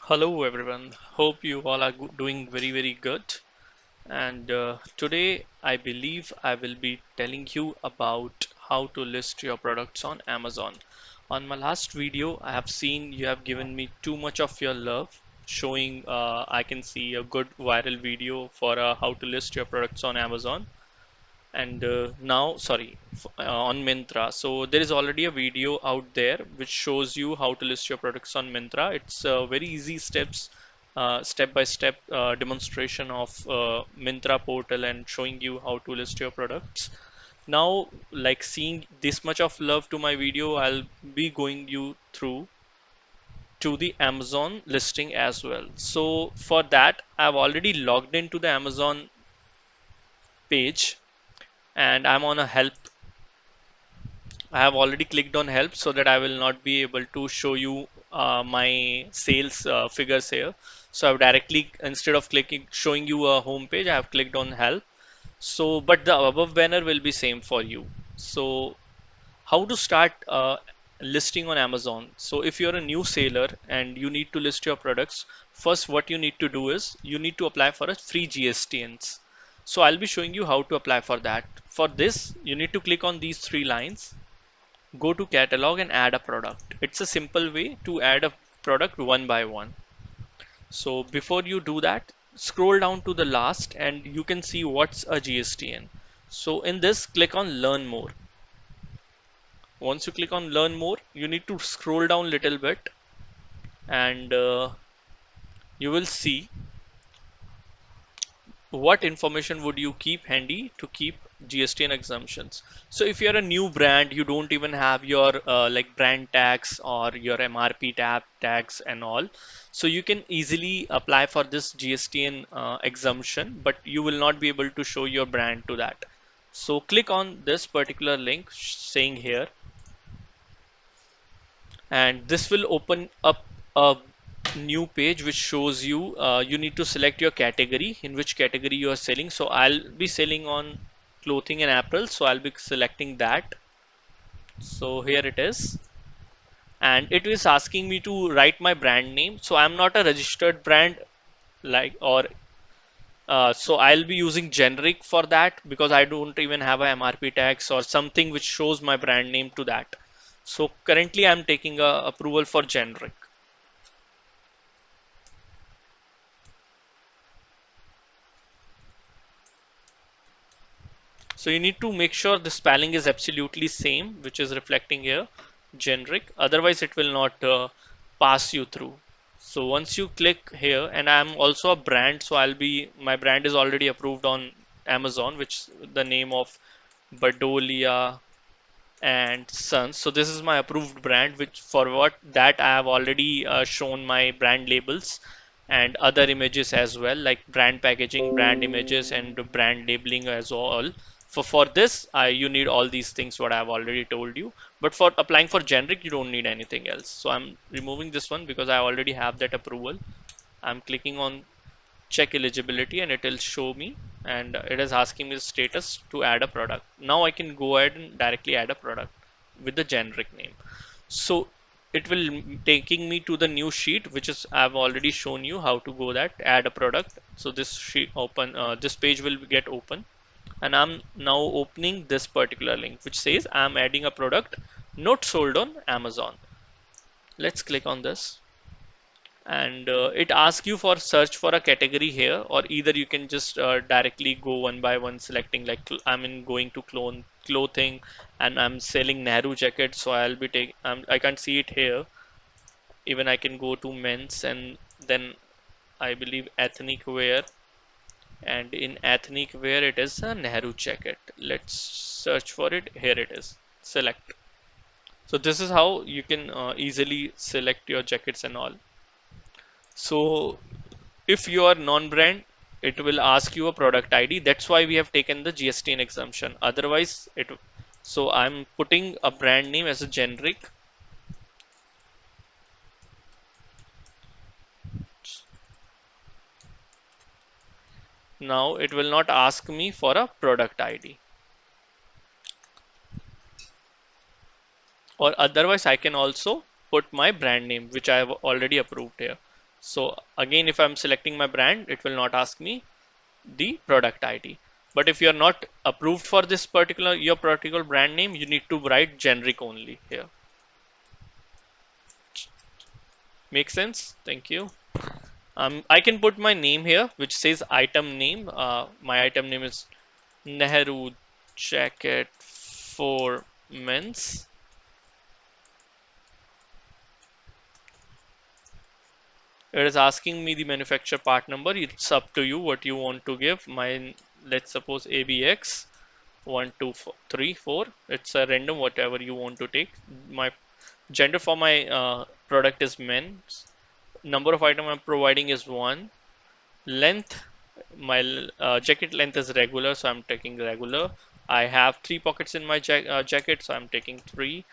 Hello everyone. Hope you all are doing very good. And today I believe I will be telling you about how to list your products on Amazon. On my last video, I have seen you have given me too much of your love, showing I can see a good viral video for how to list your products on Amazon and now sorry on Myntra. So there is already a video out there which shows you how to list your products on Myntra. It's very easy steps, step by step demonstration of Myntra portal and showing you how to list your products. Now, like seeing this much of love to my video, I'll be going you through to the Amazon listing as well. So for that, I've already logged into the Amazon page and I'm on a help. I have already clicked on help so that I will not be able to show you my sales figures here. So I've directly, instead of clicking showing you a home page, I have clicked on help. So, but the above banner will be same for you. So how to start listing on Amazon? So if you're a new seller and you need to list your products, first what you need to do is you need to apply for a free GSTNs. So I'll be showing you how to apply for that. For this, you need to click on these three lines, go to catalog and add a product. It's a simple way to add a product one by one. So before you do that, scroll down to the last and you can see what's a GSTN. So in this, click on learn more. Once you click on learn more, you need to scroll down a little bit and you will see what information would you keep handy to keep GST and exemptions. So if you're a new brand, you don't even have your like brand tax or your MRP tax and all. So you can easily apply for this GST and exemption, but you will not be able to show your brand to that. So click on this particular link saying here, and this will open up a new page which shows you you need to select your category, in which category you are selling. So I'll be selling on clothing and apparel, so I'll be selecting that. So here it is, and it is asking me to write my brand name. So I'm not a registered brand, like, or so I'll be using generic for that because I don't even have a MRP tax or something which shows my brand name to that. So currently I'm taking a approval for generic. So you need to make sure the spelling is absolutely same, which is reflecting here, generic. Otherwise, it will not pass you through. So once you click here, and I'm also a brand, so my brand is already approved on Amazon, which is the name of Badolia and Sons. So this is my approved brand, which for what that I have already shown my brand labels and other images as well, like brand packaging, brand images, and brand labeling as well. For this, you need all these things what I have already told you. But for applying for generic, you don't need anything else. So I'm removing this one because I already have that approval. I'm clicking on check eligibility and it will show me, and it is asking me the status to add a product. Now I can go ahead and directly add a product with the generic name. So it will taking me to the new sheet, which is I've already shown you how to go that add a product. So this sheet open, this page will get open, and I'm now opening this particular link which says I'm adding a product not sold on Amazon. Let's click on this, and it asks you for search for a category here, or either you can just directly go one by one selecting, like I'm in going to clothing and I'm selling Nehru jacket, so I'll be taking, I can't see it here. Even I can go to men's and then I believe ethnic wear, and in ethnic wear it is a Nehru jacket. Let's search for it. Here it is, select. So this is how you can easily select your jackets and all. So if you are non-brand, it will ask you a product ID. That's why we have taken the GSTN exemption. Otherwise, so I'm putting a brand name as a generic. Now it will not ask me for a product ID. Or otherwise, I can also put my brand name, which I have already approved here. So again, if I'm selecting my brand, it will not ask me the product ID. But if you are not approved for this particular your particular brand name, you need to write generic only here. Make sense? Thank you. I can put my name here, which says item name. My item name is Nehru jacket for men's. It is asking me the manufacturer part number. It's up to you what you want to give. Mine, let's suppose ABX 1234. It's a random whatever you want to take. My gender for my product is men. Number of item I'm providing is 1. Length, my jacket length is regular, so I'm taking regular. I have 3 pockets in my jacket, so I'm taking 3.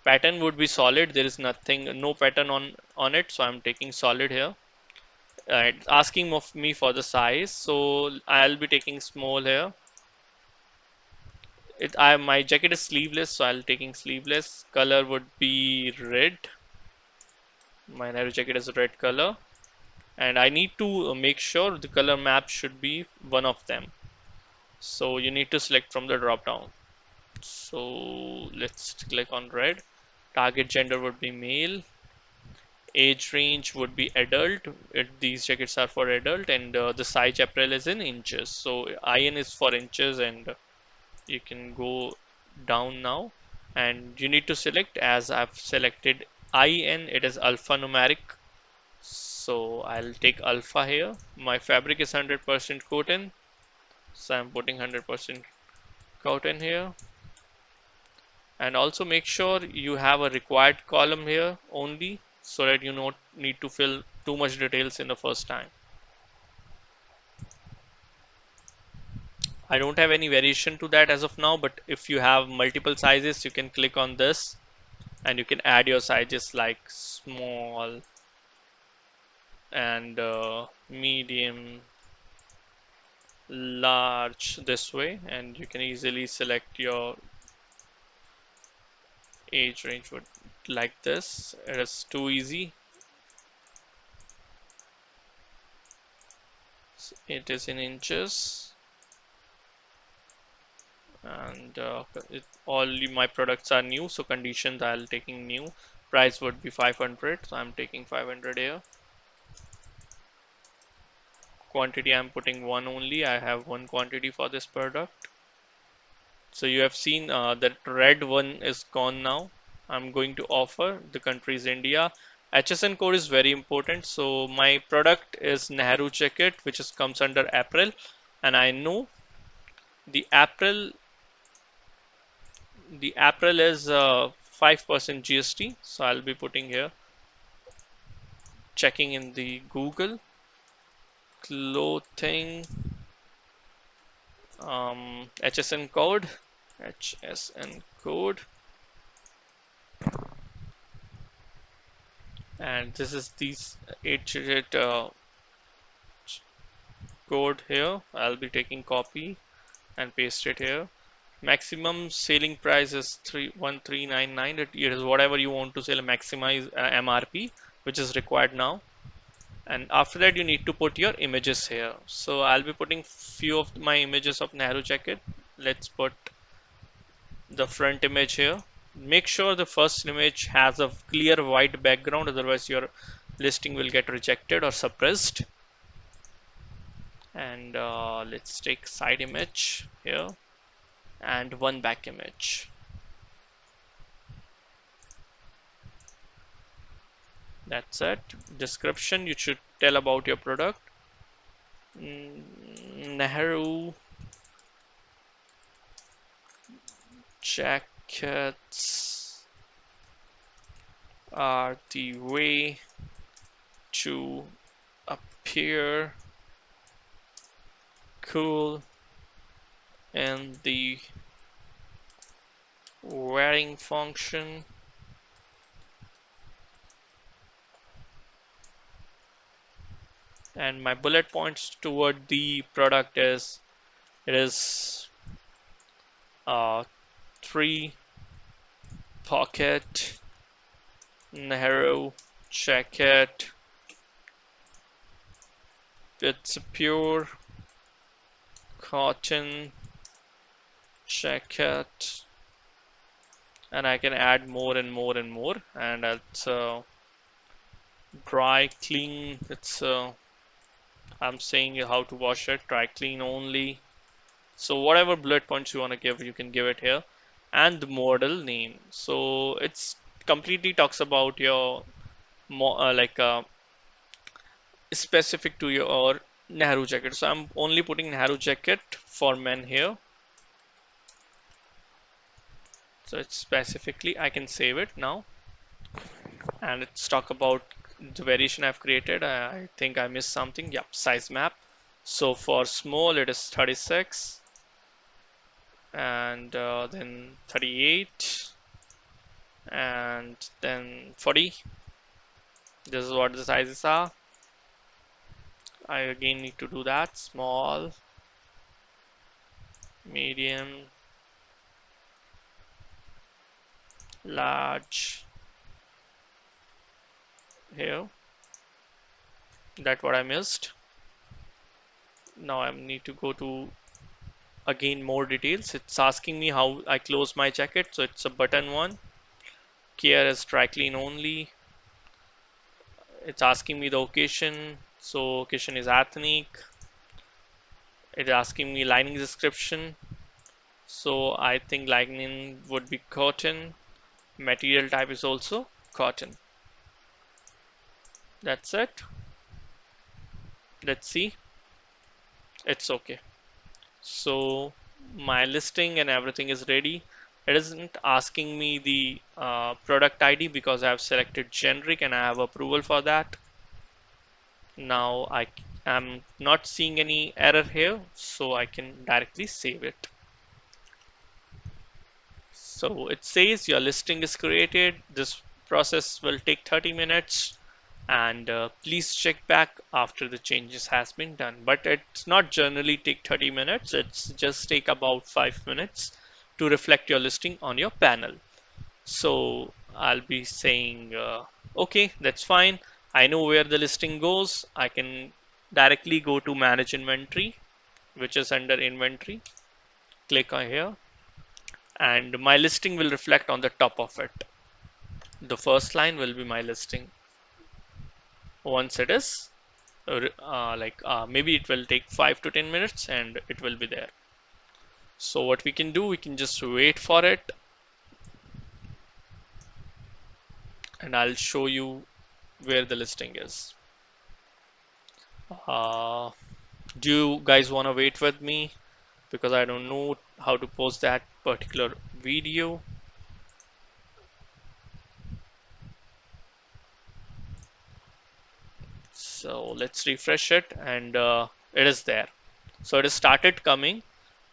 Pattern would be solid. There is nothing, no pattern on it, so I'm taking solid here. It's asking of me for the size, so I'll be taking small here. My jacket is sleeveless, so I'll taking sleeveless. Color would be red. My Nehru jacket is red color, and I need to make sure the color map should be one of them. So you need to select from the drop down. So let's click on red. Target gender would be male. Age range would be adult. These jackets are for adult, and the size apparel is in inches. So IN is for inches, and you can go down now. And you need to select, as I've selected IN, it is alphanumeric. So I'll take alpha here. My fabric is 100% cotton, so I'm putting 100% cotton here. And also make sure you have a required column here only, so that you don't need to fill too much details in the first time. I don't have any variation to that as of now, but if you have multiple sizes, you can click on this and you can add your sizes like small and medium, large this way, and you can easily select your age range would like this. It is too easy. It is in inches, and all my products are new, so conditions I'll taking new. Price would be 500, so I'm taking 500 here. Quantity I'm putting 1 only. I have 1 quantity for this product. So you have seen that red one is gone now. I'm going to offer. The country is India. HSN code is very important. So my product is Nehru jacket, which comes under April, and I know the April is 5% GST. So I'll be putting here, checking in the Google clothing HSN code, and this is these 8-digit code here. I'll be taking copy and paste it here. Maximum selling price is 1399. It is whatever you want to sell, maximize MRP, which is required now. And after that, you need to put your images here. So I'll be putting few of my images of Nehru jacket. Let's put the front image here. Make sure the first image has a clear white background, otherwise your listing will get rejected or suppressed. And let's take side image here and one back image. That's it. Description, you should tell about your product. Nehru jackets are the way to appear cool in the wearing function. And my bullet points toward the product is, it is 3 pocket Nehru jacket it's a pure cotton jacket, and I can add more and more and more, and it's dry clean. It's I'm saying how to wash it, dry clean only. So whatever bullet points you want to give, you can give it here. And the model name. So it's completely talks about your like specific to your Nehru jacket. So I'm only putting Nehru jacket for men here. So it's specifically, I can save it now. And it's talk about the variation I've created. I think I missed something. Yep, size map. So for small, it is 36, and then 38, and then 40. This is what the sizes are. I again need to do that. Small, medium, large here. That's what I missed. Now I need to go to again more details. It's asking me how I close my jacket. So it's a button one. Care is dry clean only. It's asking me the occasion. So occasion is ethnic. It's asking me lining description. So I think lining would be cotton. Material type is also cotton. That's it. Let's see. It's okay. So my listing and everything is ready. It isn't asking me the product ID because I have selected generic and I have approval for that. Now I am not seeing any error here, so I can directly save it. So it says your listing is created. This process will take 30 minutes, and please check back after the changes has been done. But it's not generally take 30 minutes. It's just take about 5 minutes to reflect your listing on your panel. So I'll be saying, okay, that's fine. I know where the listing goes. I can directly go to manage inventory, which is under inventory. Click on here, and my listing will reflect on the top of it. The first line will be my listing. Once it is maybe it will take 5 to 10 minutes and it will be there. So what we can do, we can just wait for it, and I'll show you where the listing is. uh, do you guys want to wait with me, because I don't know how to post that particular video? So let's refresh it, and it is there. So it has started coming,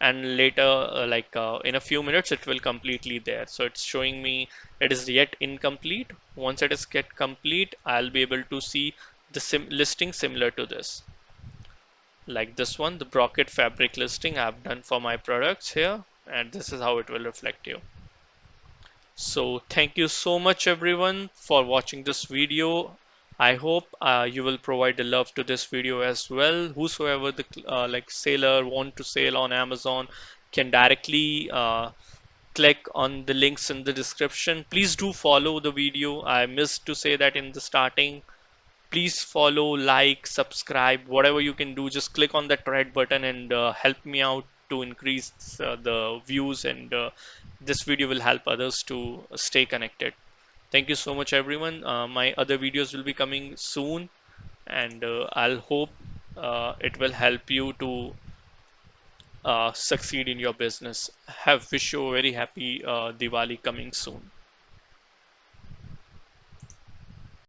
and later in a few minutes it will completely there. So it's showing me it is yet incomplete. Once it is get complete, I'll be able to see the listing similar to this, like this one, the brocade fabric listing I've done for my products here, and this is how it will reflect you. So thank you so much everyone for watching this video. I hope you will provide the love to this video as well. Whosoever the seller want to sell on Amazon can directly click on the links in the description. Please do follow the video. I missed to say that in the starting. Please follow, like, subscribe, whatever you can do. Just click on that red button and help me out to increase the views, and this video will help others to stay connected. Thank you so much everyone. My other videos will be coming soon, and I'll hope it will help you to succeed in your business. Have wish you a very happy Diwali coming soon.